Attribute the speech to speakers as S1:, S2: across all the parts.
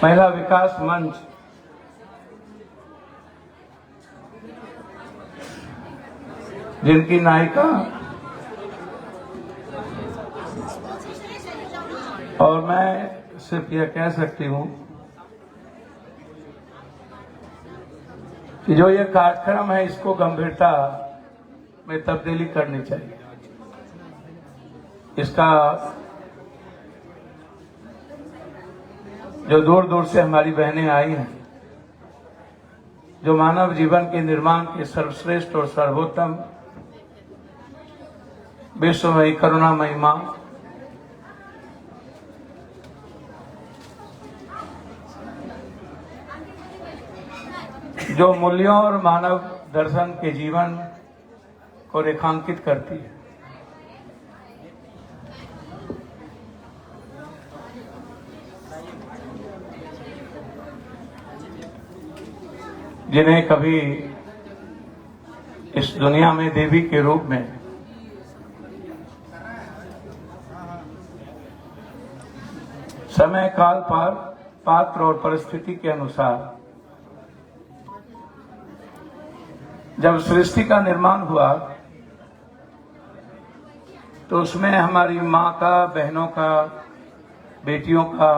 S1: महिला विकास मंच जिनकी नायिका और मैं सिर्फ यह कह सकती हूं कि जो ये कार्यक्रम है इसको गंभीरता में तब्दीली करनी चाहिए। इसका जो दूर दूर से हमारी बहनें आई हैं, जो मानव जीवन के निर्माण के सर्वश्रेष्ठ और सर्वोत्तम विश्वमयी करुणामयी मां, जो मूल्यों और मानव दर्शन के जीवन को रेखांकित करती है, जिन्हें कभी इस दुनिया में देवी के रूप में समय काल पर पात्र और परिस्थिति के अनुसार जब सृष्टि का निर्माण हुआ तो उसमें हमारी मां का, बहनों का, बेटियों का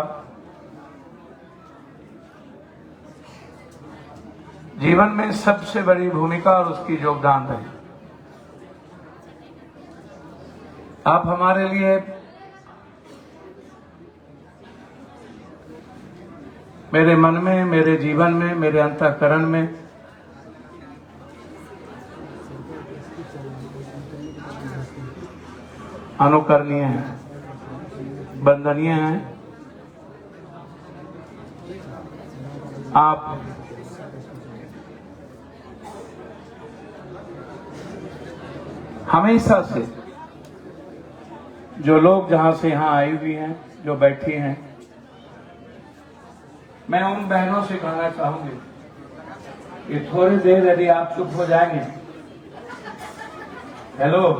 S1: जीवन में सबसे बड़ी भूमिका और उसकी योगदान रही। आप हमारे लिए मेरे मन में, मेरे जीवन में, मेरे अंतःकरण में अनुकरणीय हैं, वंदनीय हैं। आप हमेशा से जो लोग जहां से यहां आई हुई हैं, जो बैठी हैं, मैं उन बहनों से कहना चाहूंगी कि थोड़ी देर यदि आप चुप हो जाएंगे, हेलो,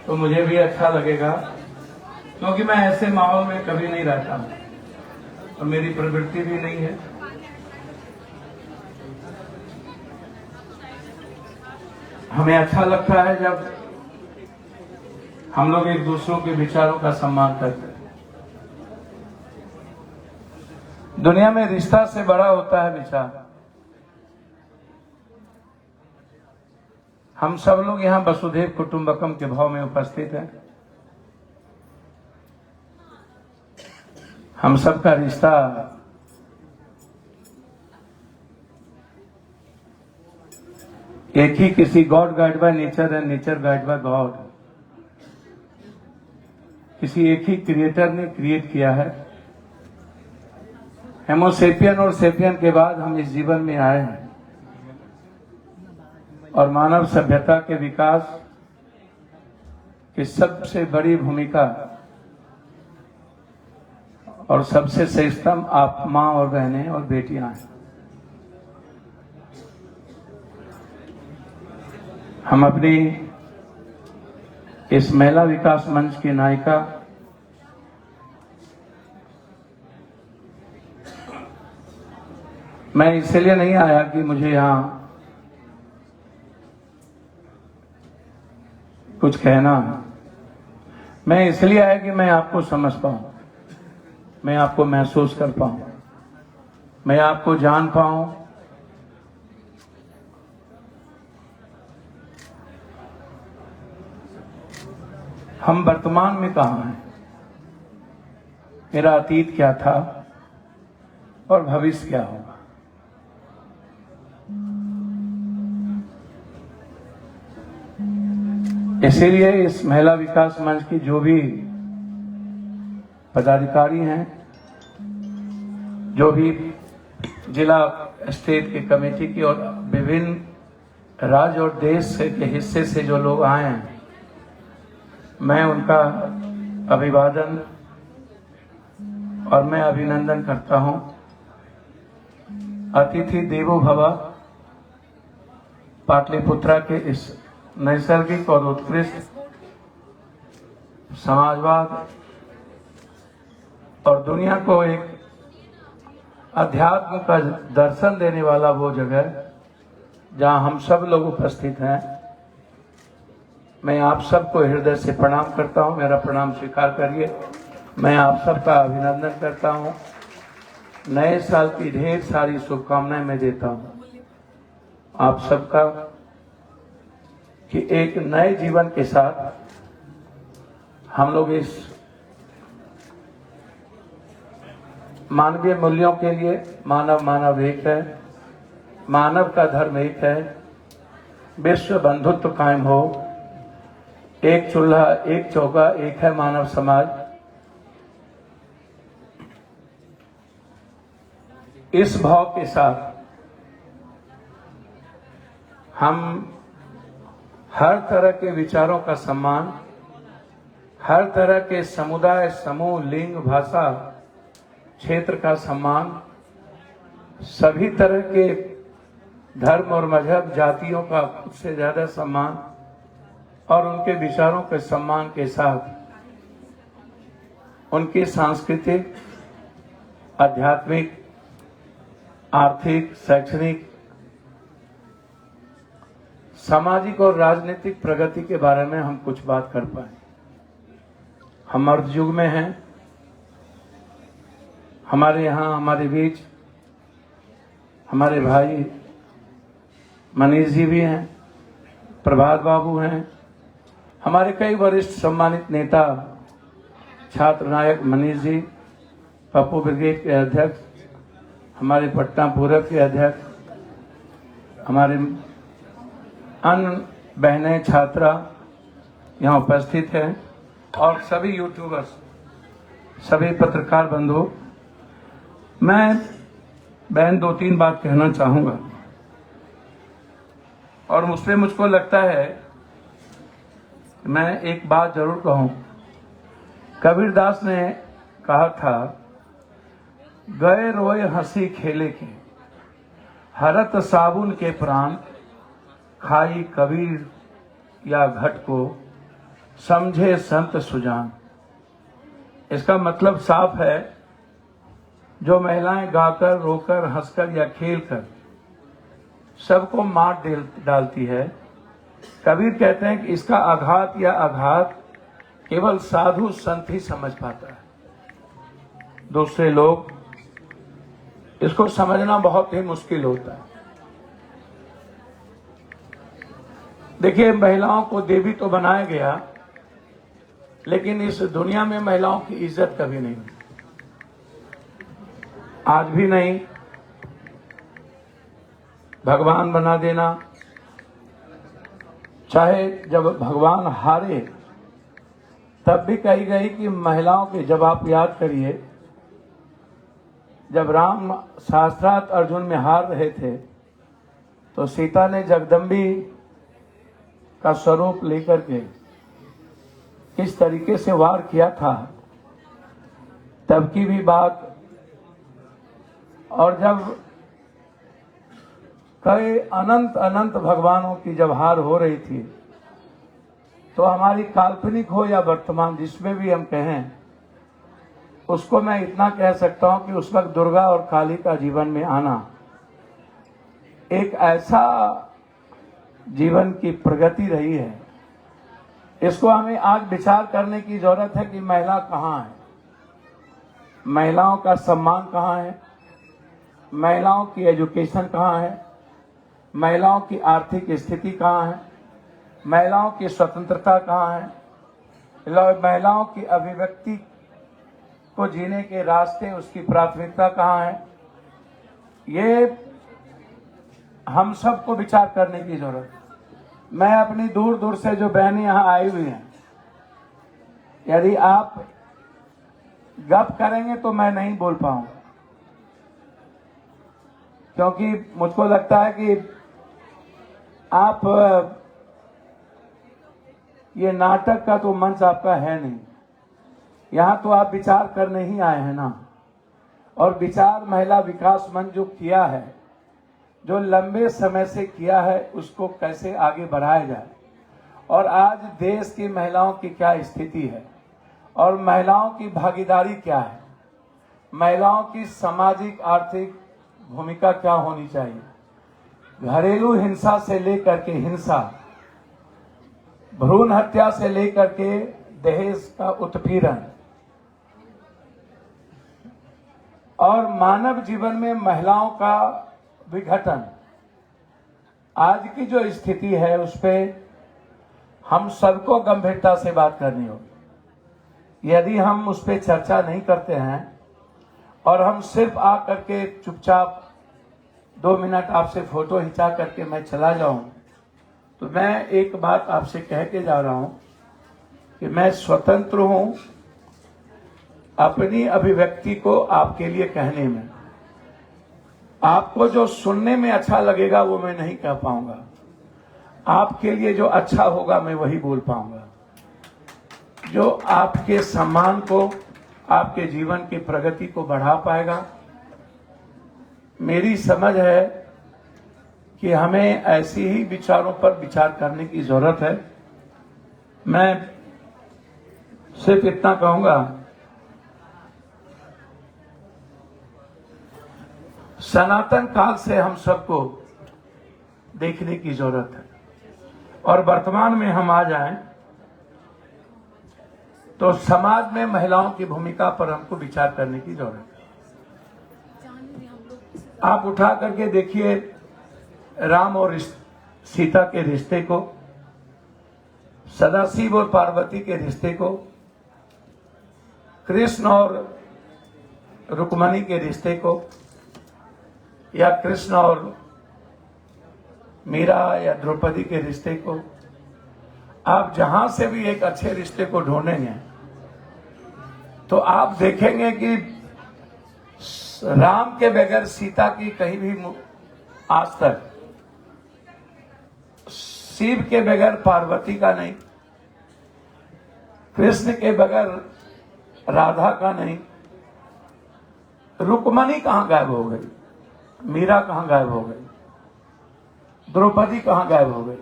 S1: तो मुझे भी अच्छा लगेगा, क्योंकि मैं ऐसे माहौल में कभी नहीं रहता हूं और मेरी प्रवृत्ति भी नहीं है। हमें अच्छा लगता है जब हम लोग एक दूसरों के विचारों का सम्मान करते हैं। दुनिया में रिश्ता से बड़ा होता है विचार। हम सब लोग यहाँ वसुधैव कुटुंबकम के भाव में उपस्थित हैं। हम सबका रिश्ता एक ही किसी God guide by nature and nature guide by God, किसी एक ही क्रिएटर ने क्रिएट किया है। हेमोसेपियन और सेपियन के बाद हम इस जीवन में आए हैं और मानव सभ्यता के विकास की सबसे बड़ी भूमिका और सबसे श्रेष्ठतम आप मां और बहनें और बेटियां हैं। हम अपनी इस महिला विकास मंच की नायिका मैं इसलिए नहीं आया कि मुझे यहां कुछ कहना है, मैं इसलिए आया कि मैं आपको समझ पाऊं, मैं आपको महसूस कर पाऊं, मैं आपको जान पाऊं। हम वर्तमान में कहां हैं, मेरा अतीत क्या था और भविष्य क्या होगा। इसीलिए इस महिला विकास मंच की जो भी पदाधिकारी हैं, जो भी जिला स्टेट की कमेटी की और विभिन्न राज्य और देश के हिस्से से जो लोग आए हैं, मैं उनका अभिवादन और मैं अभिनंदन करता हूं। अतिथि देवो भव पाटलिपुत्रा के इस नैसर्गिक और उत्कृष्ट समाजवाद और दुनिया को एक अध्यात्म का दर्शन देने वाला वो जगह जहां हम सब लोग उपस्थित हैं। मैं आप सबको हृदय से प्रणाम करता हूं, मेरा प्रणाम स्वीकार करिए। मैं आप सबका अभिनंदन करता हूं, नए साल की ढेर सारी शुभकामनाएं मैं देता हूं आप सबका कि एक नए जीवन के साथ हम लोग इस मानवीय मूल्यों के लिए, मानव एक है, मानव का धर्म एक है, विश्व बंधुत्व कायम हो, एक चूल्हा एक चौका एक है मानव समाज। इस भाव के साथ हम हर तरह के विचारों का सम्मान, हर तरह के समुदाय, समूह, लिंग, भाषा, क्षेत्र का सम्मान, सभी तरह के धर्म और मजहब, जातियों का खुद से ज्यादा सम्मान और उनके विचारों के सम्मान के साथ उनकी सांस्कृतिक, आध्यात्मिक, आर्थिक, शैक्षणिक, सामाजिक और राजनीतिक प्रगति के बारे में हम कुछ बात कर पाए। हम मर्द युग में हैं। हमारे यहाँ, हमारे बीच हमारे भाई मनीष जी भी हैं, प्रभात बाबू हैं, हमारे कई वरिष्ठ सम्मानित नेता, छात्र नायक मनीष जी, पप्पू ब्रिगेड के अध्यक्ष, हमारे पटना पूरब के अध्यक्ष, हमारे अन्य बहनें छात्रा यहाँ उपस्थित हैं और सभी यूट्यूबर्स, सभी पत्रकार बंधु। मैं बहन 2-3 बात कहना चाहूंगा और उसमें मुझको लगता है मैं एक बात जरूर कहूं। कबीरदास ने कहा था, गए रोए हंसी खेले के, हरत साबुन के प्राण, खाई कबीर या घट को, समझे संत सुजान। इसका मतलब साफ है, जो महिलाएं गाकर, रोकर, हंसकर या खेलकर सबको मार डालती है, कबीर कहते हैं कि इसका आघात या आघात केवल साधु संत ही समझ पाता है। दूसरे लोग इसको समझना बहुत ही मुश्किल होता है। देखिए, महिलाओं को देवी तो बनाया गया, लेकिन इस दुनिया में महिलाओं की इज्जत कभी नहीं हुई, आज भी नहीं। भगवान बना देना, चाहे जब भगवान हारे तब भी कही गई कि महिलाओं के, जब आप याद करिए, जब राम शास्त्रार्थ अर्जुन में हार रहे थे तो सीता ने जगदम्बी का स्वरूप लेकर के किस तरीके से वार किया था, तब की भी बात। और जब कई अनंत अनंत भगवानों की जब हार हो रही थी, तो हमारी काल्पनिक हो या वर्तमान, जिसमें भी हम कहें, उसको मैं इतना कह सकता हूं कि उस वक्त दुर्गा और काली का जीवन में आना एक ऐसा जीवन की प्रगति रही है। इसको हमें आज विचार करने की जरूरत है कि महिला कहाँ है, महिलाओं का सम्मान कहाँ है, महिलाओं की एजुकेशन कहाँ है, महिलाओं की आर्थिक स्थिति कहाँ है, महिलाओं की स्वतंत्रता कहाँ है, महिलाओं की अभिव्यक्ति को जीने के रास्ते, उसकी प्राथमिकता कहाँ है। ये हम सबको विचार करने की जरूरत है। मैं अपनी दूर दूर से जो बहनें यहाँ आई हुई हैं, यदि आप गप करेंगे तो मैं नहीं बोल पाऊंगा, क्योंकि मुझको लगता है कि आप, ये नाटक का तो मंच आपका है नहीं, यहाँ तो आप विचार करने ही आए हैं ना। और विचार महिला विकास मंच जो किया है, जो लंबे समय से किया है, उसको कैसे आगे बढ़ाया जाए, और आज देश की महिलाओं की क्या स्थिति है और महिलाओं की भागीदारी क्या है, महिलाओं की सामाजिक आर्थिक भूमिका क्या होनी चाहिए, घरेलू हिंसा से लेकर के हिंसा, भ्रूण हत्या से लेकर के दहेज का उत्पीड़न और मानव जीवन में महिलाओं का विघटन, आज की जो स्थिति है उस पे हम सबको गंभीरता से बात करनी होगी। यदि हम उस पे चर्चा नहीं करते हैं और हम सिर्फ आ करके चुपचाप 2 मिनट आपसे फोटो खिंचा करके मैं चला जाऊं, तो मैं एक बात आपसे कह के जा रहा हूं कि मैं स्वतंत्र हूं अपनी अभिव्यक्ति को आपके लिए कहने में। आपको जो सुनने में अच्छा लगेगा वो मैं नहीं कह पाऊंगा, आपके लिए जो अच्छा होगा मैं वही बोल पाऊंगा, जो आपके सम्मान को, आपके जीवन की प्रगति को बढ़ा पाएगा। मेरी समझ है कि हमें ऐसी ही विचारों पर विचार करने की जरूरत है। मैं सिर्फ इतना कहूंगा, सनातन काल से हम सबको देखने की जरूरत है और वर्तमान में हम आ जाएं तो समाज में महिलाओं की भूमिका पर हमको विचार करने की जरूरत है। आप उठा करके देखिए राम और सीता के रिश्ते को, सदाशिव और पार्वती के रिश्ते को, कृष्ण और रुक्मणी के रिश्ते को, या कृष्ण और मीरा या द्रौपदी के रिश्ते को। आप जहां से भी एक अच्छे रिश्ते को ढूंढेंगे तो आप देखेंगे कि राम के बगैर सीता की कहीं भी आज तक, शिव के बगैर पार्वती का नहीं, कृष्ण के बगैर राधा का नहीं, रुक्मणी कहां गायब हो गई, मीरा कहां गायब हो गई, द्रौपदी कहां गायब हो गई,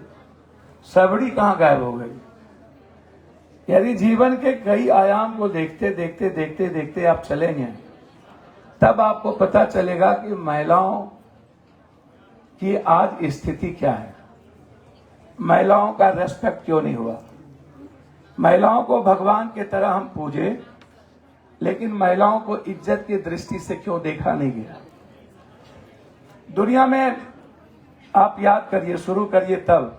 S1: सबड़ी कहां गायब हो गई। यदि जीवन के कई आयाम को देखते देखते देखते देखते आप चलेंगे तब आपको पता चलेगा कि महिलाओं की आज स्थिति क्या है, महिलाओं का रेस्पेक्ट क्यों नहीं हुआ। महिलाओं को भगवान की तरह हम पूजे, लेकिन महिलाओं को इज्जत की दृष्टि से क्यों देखा नहीं गया। दुनिया में आप याद करिए, शुरू करिए तब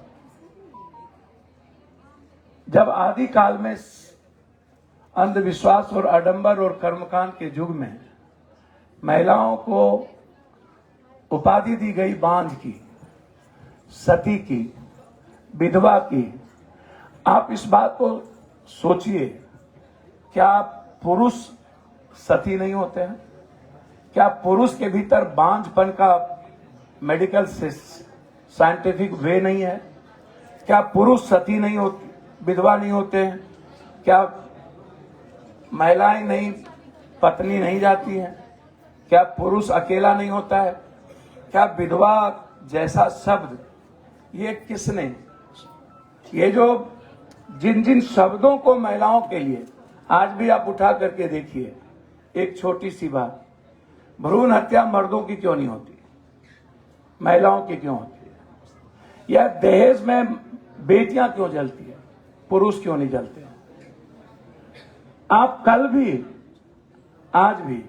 S1: जब आदि काल में अंधविश्वास और आडंबर और कर्मकांड के युग में महिलाओं को उपाधि दी गई बांझ की, सती की, विधवा की। आप इस बात को सोचिए, क्या पुरुष सती नहीं होते हैं? क्या पुरुष के भीतर बांझपन का मेडिकल साइंटिफिक वे नहीं है? क्या पुरुष सती नहीं होते, विधवा नहीं होते हैं? क्या महिलाएं नहीं, पत्नी नहीं जाती हैं? क्या पुरुष अकेला नहीं होता है? क्या विधवा जैसा शब्द ये किसने, ये जो जिन जिन शब्दों को महिलाओं के लिए आज भी आप उठा करके देखिए, एक छोटी सी बात, भ्रूण हत्या मर्दों की क्यों नहीं होती, महिलाओं की क्यों होती है? या दहेज में बेटियां क्यों जलती है, पुरुष क्यों नहीं जलते? आप कल भी, आज भी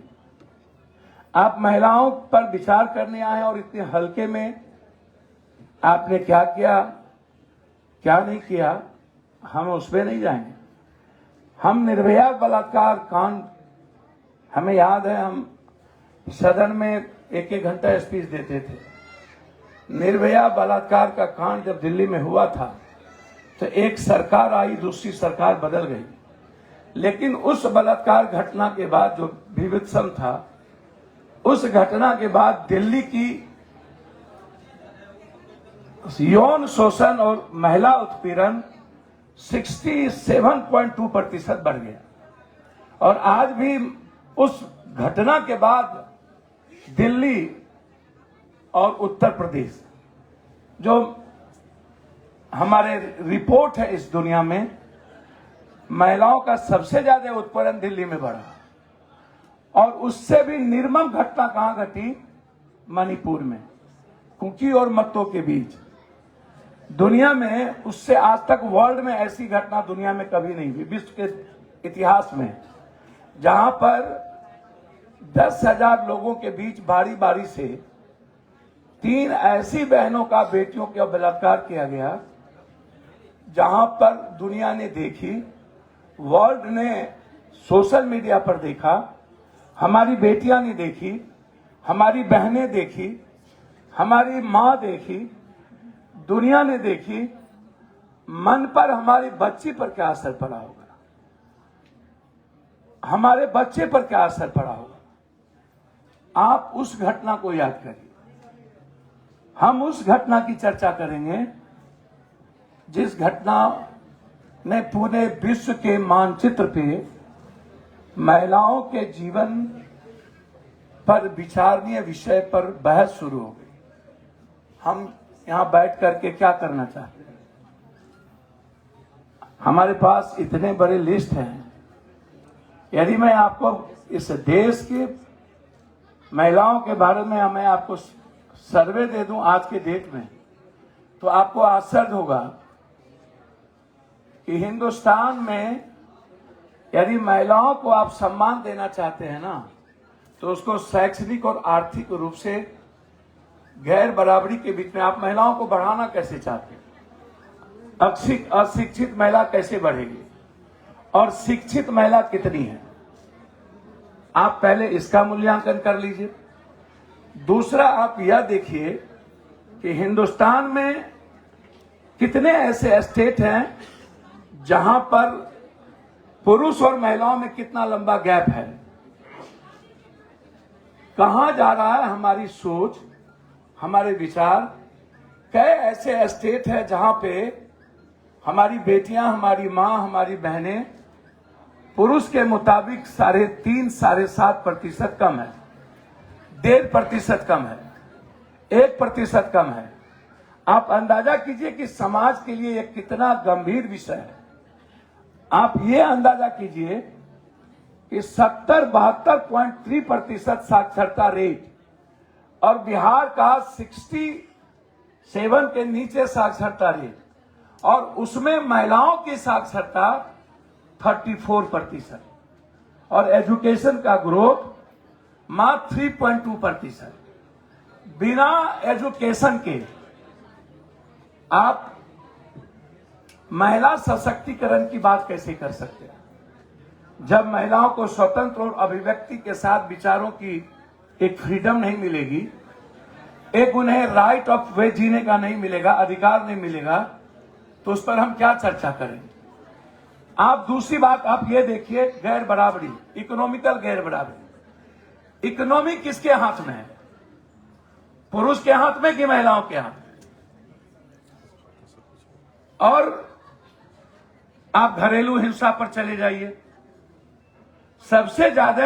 S1: आप महिलाओं पर विचार करने आए और इतने हल्के में आपने क्या किया, क्या नहीं किया, हम उसमें नहीं जाएंगे। हम निर्भया बलात्कार कांड, हमें याद है, हम सदन में 1-1 घंटा स्पीच देते थे। निर्भया बलात्कार का कांड जब दिल्ली में हुआ था तो एक सरकार आई, दूसरी सरकार बदल गई, लेकिन उस बलात्कार घटना के बाद जो विभत्सम था, उस घटना के बाद दिल्ली की यौन शोषण और महिला उत्पीड़न 67.2% बढ़ गया। और आज भी उस घटना के बाद दिल्ली और उत्तर प्रदेश, जो हमारे रिपोर्ट है इस दुनिया में, महिलाओं का सबसे ज्यादा उत्पीड़न दिल्ली में बढ़ा। और उससे भी निर्मम घटना कहां घटी? मणिपुर में, कुकी और मत्तो के बीच। दुनिया में उससे आज तक वर्ल्ड में ऐसी घटना दुनिया में कभी नहीं हुई, विश्व के इतिहास में, जहां पर 10,000 लोगों के बीच बारी बारी से 3 ऐसी बहनों का, बेटियों का बलात्कार किया गया, जहां पर दुनिया ने देखी, वर्ल्ड ने सोशल मीडिया पर देखा, हमारी बेटियां ने देखी, हमारी बहनें देखी, हमारी मां देखी, दुनिया ने देखी। मन पर, हमारी बच्ची पर क्या असर पड़ा होगा, हमारे बच्चे पर क्या असर पड़ा होगा? आप उस घटना को याद करिए। हम उस घटना की चर्चा करेंगे जिस घटना ने पूरे विश्व के मानचित्र पे महिलाओं के जीवन पर विचारणीय विषय पर बहस शुरू हो गई। हम यहां बैठ करके क्या करना चाहते हैं? हमारे पास इतने बड़े लिस्ट हैं। यदि मैं आपको इस देश की महिलाओं के बारे में मैं आपको सर्वे दे दूं आज के डेट में, तो आपको आश्चर्य होगा कि हिंदुस्तान में यदि महिलाओं को आप सम्मान देना चाहते हैं ना, तो उसको शैक्षणिक और आर्थिक रूप से गैर बराबरी के बीच में आप महिलाओं को बढ़ाना कैसे चाहते हैं? अशिक्षित महिला कैसे बढ़ेगी और शिक्षित महिला कितनी है? आप पहले इसका मूल्यांकन कर लीजिए। दूसरा, आप यह देखिए कि हिंदुस्तान में कितने ऐसे स्टेट हैं जहां पर पुरुष और महिलाओं में कितना लंबा गैप है। कहां जा रहा है हमारी सोच, हमारे विचार? कई ऐसे स्टेट है जहां पे हमारी बेटियां, हमारी मां, हमारी बहनें पुरुष के मुताबिक 3.5 साढ़े 7% कम है, 1.5% कम है, 1% कम है। आप अंदाजा कीजिए कि समाज के लिए यह कितना गंभीर विषय है। आप ये अंदाजा कीजिए कि 70-72.3% साक्षरता रेट और बिहार का 67 के नीचे साक्षरता रेट, और उसमें महिलाओं की साक्षरता 34% और एजुकेशन का ग्रोथ मात्र 3.2%। बिना एजुकेशन के आप महिला सशक्तिकरण की बात कैसे कर सकते हैं? जब महिलाओं को स्वतंत्र और अभिव्यक्ति के साथ विचारों की एक फ्रीडम नहीं मिलेगी, एक उन्हें राइट ऑफ वे जीने का नहीं मिलेगा, अधिकार नहीं मिलेगा, तो उस पर हम क्या चर्चा करेंगे? आप दूसरी बात आप ये देखिए, गैर बराबरी, इकोनॉमिकल गैर बराबरी। इकोनॉमी किसके हाथ में है? पुरुष के हाथ में कि महिलाओं के हाथ में? और आप घरेलू हिंसा पर चले जाइए, सबसे ज्यादा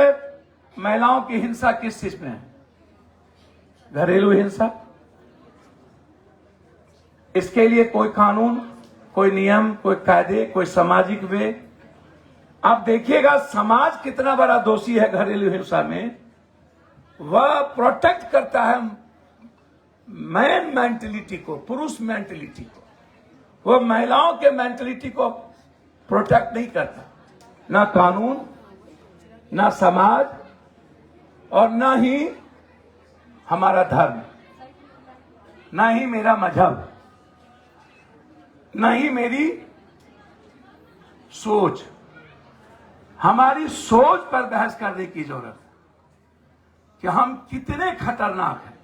S1: महिलाओं की हिंसा किस चीज में है? घरेलू हिंसा। इसके लिए कोई कानून, कोई नियम, कोई कायदे, कोई सामाजिक वे? आप देखिएगा समाज कितना बड़ा दोषी है घरेलू हिंसा में। वह प्रोटेक्ट करता है मैन मेंटलिटी को, पुरुष मेंटलिटी को। वह महिलाओं के मेंटलिटी को प्रोटेक्ट नहीं करता। ना कानून, ना समाज, और ना ही हमारा धर्म, ना ही मेरा मजहब, ना ही मेरी सोच। हमारी सोच पर बहस करने की जरूरत है कि हम कितने खतरनाक हैं।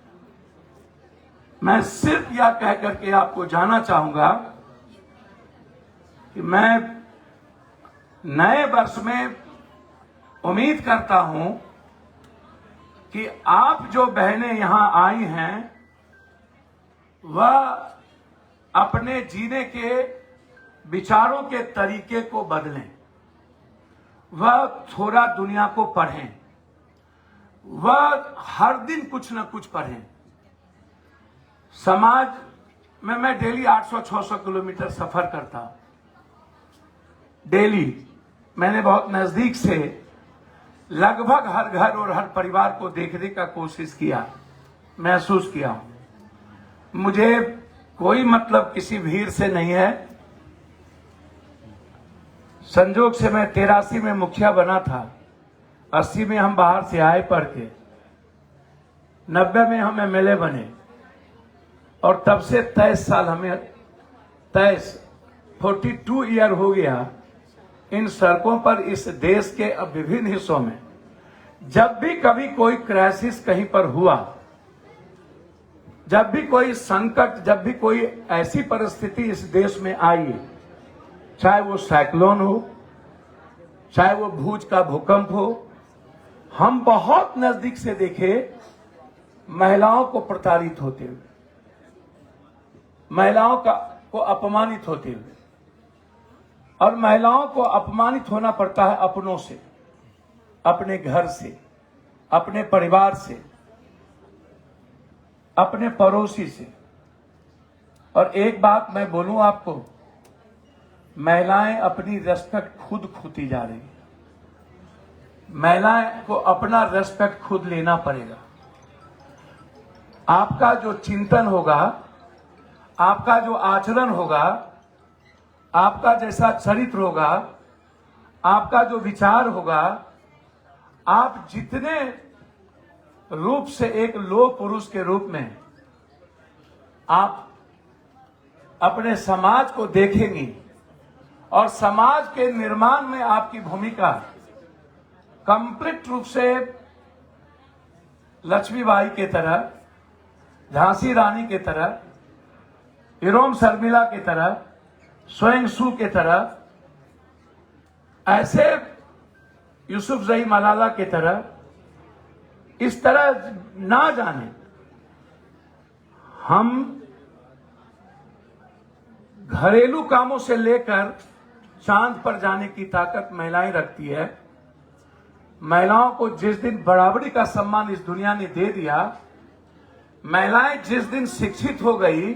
S1: मैं सिर्फ यह कह करके आपको जानना चाहूंगा कि मैं नए वर्ष में उम्मीद करता हूं कि आप जो बहनें यहां आई हैं वह अपने जीने के विचारों के तरीके को बदलें, वह थोड़ा दुनिया को पढ़ें, वह हर दिन कुछ न कुछ पढ़ें। समाज में मैं डेली 800-600 किलोमीटर सफर करता हूं डेली। मैंने बहुत नजदीक से लगभग हर घर और हर परिवार को देखने का कोशिश किया, महसूस किया। मुझे कोई मतलब किसी भीड़ से नहीं है। संजोग से मैं 83 में मुखिया बना था, 80 में हम बाहर से आए पढ़ के, 90 में हम एमएलए बने और तब से 23 साल हमें 42 ईयर हो गया इन सड़कों पर, इस देश के अब विभिन्न हिस्सों में। जब भी कभी कोई क्राइसिस कहीं पर हुआ, जब भी कोई संकट, जब भी कोई ऐसी परिस्थिति इस देश में आई, चाहे वो साइक्लोन हो, चाहे वो भूज का भूकंप हो, हम बहुत नजदीक से देखे महिलाओं को प्रताड़ित होते हुए, महिलाओं को अपमानित होते हुए। और महिलाओं को अपमानित होना पड़ता है अपनों से, अपने घर से, अपने परिवार से, अपने पड़ोसी से। और एक बात मैं बोलूं आपको, महिलाएं अपनी रेस्पेक्ट खुद खोती जा रही है। महिलाएं को अपना रेस्पेक्ट खुद लेना पड़ेगा। आपका जो चिंतन होगा, आपका जो आचरण होगा, आपका जैसा चरित्र होगा, आपका जो विचार होगा, आप जितने रूप से एक लोह पुरुष के रूप में आप अपने समाज को देखेंगी और समाज के निर्माण में आपकी भूमिका कंप्लीट रूप से लक्ष्मीबाई के तरह, झांसी रानी के तरह, इरोम शर्मिला के तरह, स्वयं सू के तरह, ऐसे यूसुफजई मलाला के तरह, इस तरह ना जाने। हम घरेलू कामों से लेकर चांद पर जाने की ताकत महिलाएं रखती है। महिलाओं को जिस दिन बराबरी का सम्मान इस दुनिया ने दे दिया, महिलाएं जिस दिन शिक्षित हो गई,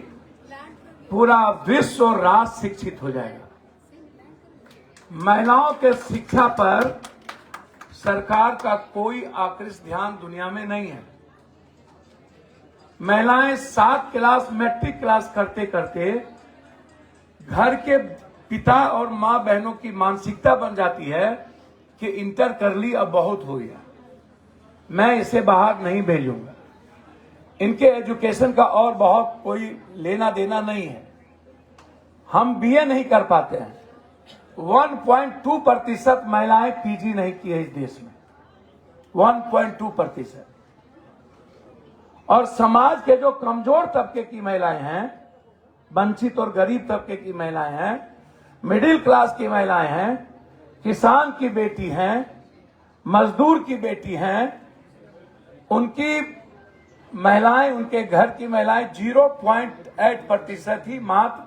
S1: पूरा विश्व और राष्ट्र शिक्षित हो जाएगा। महिलाओं के शिक्षा पर सरकार का कोई आकृष्ट ध्यान दुनिया में नहीं है। महिलाएं 7 क्लास मैट्रिक क्लास करते करते घर के पिता और मां बहनों की मानसिकता बन जाती है कि इंटर कर ली, अब बहुत हो गया, मैं इसे बाहर नहीं भेजूंगा। इनके एजुकेशन का और बहुत कोई लेना देना नहीं है। हम बीए नहीं कर पाते हैं। 1.2% महिलाएं पीजी नहीं की है इस देश में, 1.2%। और समाज के जो कमजोर तबके की महिलाएं हैं, वंचित और गरीब तबके की महिलाएं हैं, मिडिल क्लास की महिलाएं हैं, किसान की बेटी हैं, मजदूर की बेटी हैं, उनकी महिलाएं, उनके घर की महिलाएं 0.8% ही मात्र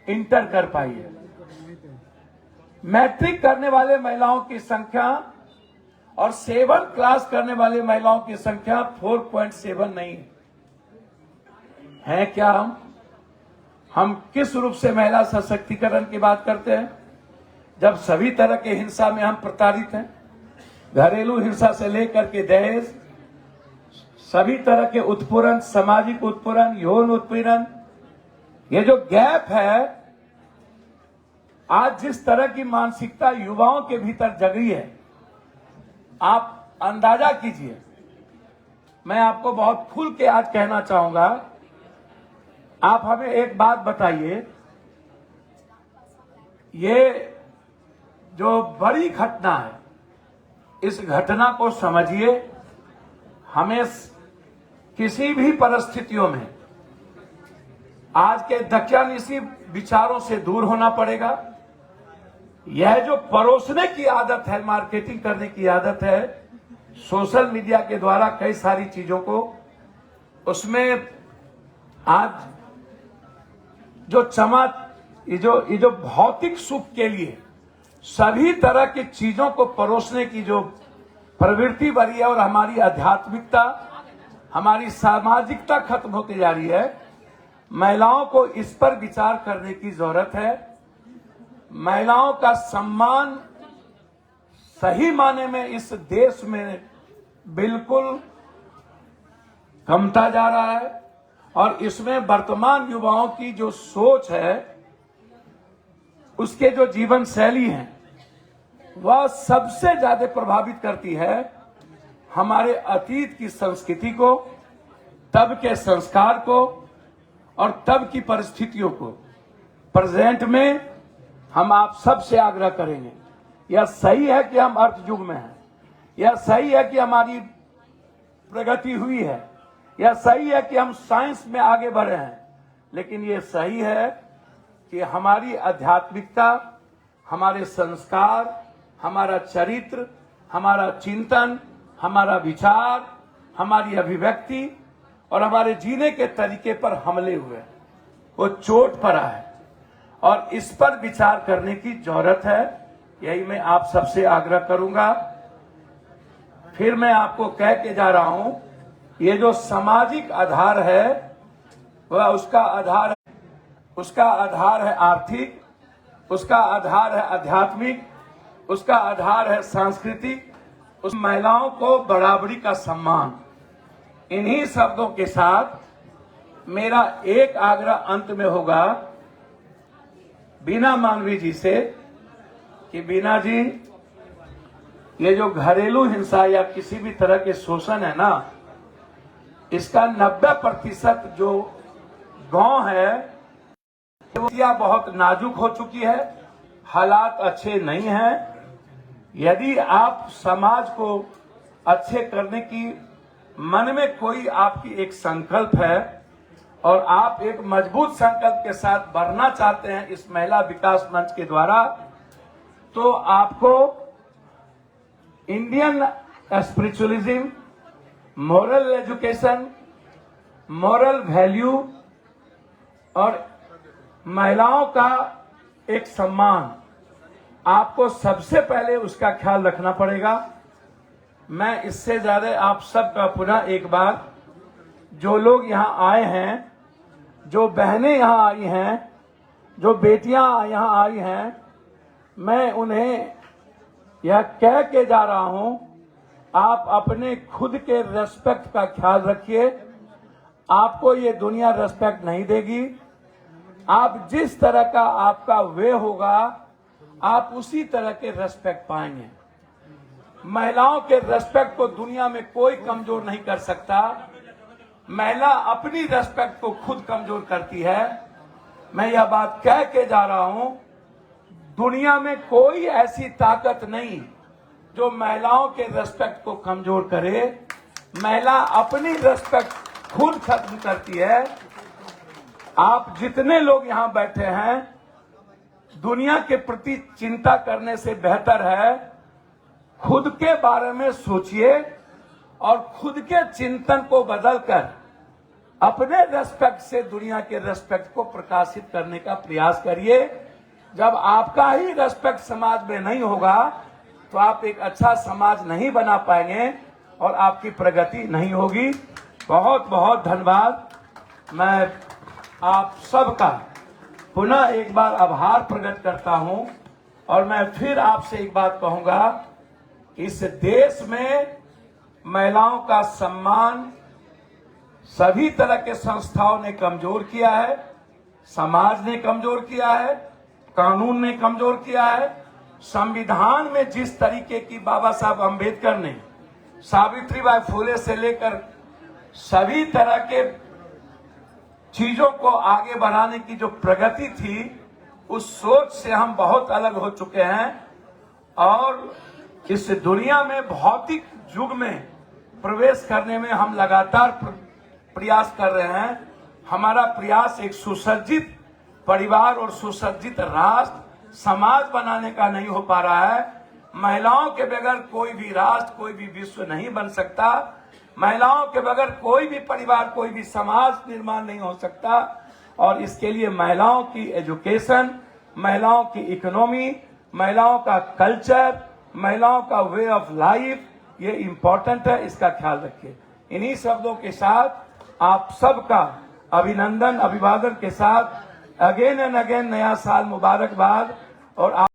S1: इंटर कर पाई है। मैट्रिक करने वाले महिलाओं की संख्या और 7 क्लास करने वाली महिलाओं की संख्या 4.7 नहीं है। क्या हम किस रूप से महिला सशक्तिकरण की बात करते हैं, जब सभी तरह के हिंसा में हम प्रताड़ित हैं? घरेलू हिंसा से लेकर के दहेज, सभी तरह के उत्पीड़न, सामाजिक उत्पीड़न, यौन उत्पीड़न, ये जो गैप है, आज जिस तरह की मानसिकता युवाओं के भीतर जगी है, आप अंदाजा कीजिए। मैं आपको बहुत खुल के आज कहना चाहूंगा, आप हमें एक बात बताइए, ये जो बड़ी घटना है, इस घटना को समझिए। हमें किसी भी परिस्थितियों में आज के दकियानुसी विचारों से दूर होना पड़ेगा। यह जो परोसने की आदत है, मार्केटिंग करने की आदत है, सोशल मीडिया के द्वारा कई सारी चीजों को, उसमें आज जो ये जो भौतिक सुख के लिए सभी तरह की चीजों को परोसने की जो प्रवृत्ति बढ़ी है और हमारी आध्यात्मिकता, हमारी सामाजिकता खत्म होती जा रही है। महिलाओं को इस पर विचार करने की जरूरत है। महिलाओं का सम्मान सही माने में इस देश में बिल्कुल कमता जा रहा है। और इसमें वर्तमान युवाओं की जो सोच है, उसके जो जीवन शैली है, वह सबसे ज्यादा प्रभावित करती है हमारे अतीत की संस्कृति को, तब के संस्कार को और तब की परिस्थितियों को। प्रेजेंट में हम आप सबसे आग्रह करेंगे, यह सही है कि हम अर्थ युग में हैं, यह सही है कि हमारी प्रगति हुई है, यह सही है कि हम साइंस में आगे बढ़े हैं, लेकिन यह सही है कि हमारी आध्यात्मिकता, हमारे संस्कार, हमारा चरित्र, हमारा चिंतन, हमारा विचार, हमारी अभिव्यक्ति और हमारे जीने के तरीके पर हमले हुए, वो चोट पड़ा है और इस पर विचार करने की जरूरत है। यही मैं आप सबसे आग्रह करूंगा। फिर मैं आपको कह के जा रहा हूं, ये जो सामाजिक आधार है, वह उसका आधार है आर्थिक, उसका आधार है आध्यात्मिक, उसका आधार है सांस्कृतिक, उस महिलाओं को बराबरी का सम्मान। इन्हीं शब्दों के साथ मेरा एक आग्रह अंत में होगा बीना मानवी जी से कि बीना जी, ये जो घरेलू हिंसा या किसी भी तरह के शोषण है ना, इसका 90% जो गांव है, वो बहुत नाजुक हो चुकी है, हालात अच्छे नहीं हैं। यदि आप समाज को अच्छे करने की मन में कोई आपकी एक संकल्प है और आप एक मजबूत संकल्प के साथ बढ़ना चाहते हैं इस महिला विकास मंच के द्वारा, तो आपको Indian spiritualism, moral education, moral value और महिलाओं का एक सम्मान, आपको सबसे पहले उसका ख्याल रखना पड़ेगा। मैं इससे ज्यादा आप सबका पुनः एक बार, जो लोग यहाँ आए हैं, जो बहनें यहाँ आई हैं, जो बेटियां यहाँ आई हैं, मैं उन्हें यह कह के जा रहा हूं, आप अपने खुद के रेस्पेक्ट का ख्याल रखिए। आपको ये दुनिया रेस्पेक्ट नहीं देगी। आप जिस तरह का आपका वे होगा, आप उसी तरह के रेस्पेक्ट पाएंगे। महिलाओं के रेस्पेक्ट को दुनिया में कोई कमजोर नहीं कर सकता। महिला अपनी रेस्पेक्ट को खुद कमजोर करती है। मैं यह बात कह के जा रहा हूं, दुनिया में कोई ऐसी ताकत नहीं जो महिलाओं के रेस्पेक्ट को कमजोर करे। महिला अपनी रेस्पेक्ट खुद खत्म करती है। आप जितने लोग यहां बैठे हैं, दुनिया के प्रति चिंता करने से बेहतर है खुद के बारे में सोचिए और खुद के चिंतन को बदलकर अपने रेस्पेक्ट से दुनिया के रेस्पेक्ट को प्रकाशित करने का प्रयास करिए। जब आपका ही रेस्पेक्ट समाज में नहीं होगा, तो आप एक अच्छा समाज नहीं बना पाएंगे और आपकी प्रगति नहीं होगी। बहुत बहुत धन्यवाद। मैं आप सबका पुनः एक बार आभार प्रकट करता हूं और मैं फिर आपसे एक बात कहूंगा, इस देश में महिलाओं का सम्मान सभी तरह के संस्थाओं ने कमजोर किया है, समाज ने कमजोर किया है, कानून ने कमजोर किया है। संविधान में जिस तरीके की बाबा साहब अंबेडकर ने सावित्रीबाई फुले से लेकर सभी तरह के चीजों को आगे बढ़ाने की जो प्रगति थी, उस सोच से हम बहुत अलग हो चुके हैं और इस दुनिया में भौतिक युग में प्रवेश करने में हम लगातार प्रयास कर रहे हैं। हमारा प्रयास एक सुसज्जित परिवार और सुसज्जित राष्ट्र समाज बनाने का नहीं हो पा रहा है। महिलाओं के बगैर कोई भी राष्ट्र, कोई भी विश्व नहीं बन सकता। महिलाओं के बगैर कोई भी परिवार, कोई भी समाज निर्माण नहीं हो सकता। और इसके लिए महिलाओं की एजुकेशन, महिलाओं की इकोनॉमी, महिलाओं का कल्चर, महिलाओं का वे ऑफ लाइफ, ये इम्पोर्टेंट है। इसका ख्याल रखिए। इन्हीं शब्दों के साथ आप सबका अभिनंदन, अभिवादन के साथ अगेन एंड अगेन नया साल मुबारकबाद। और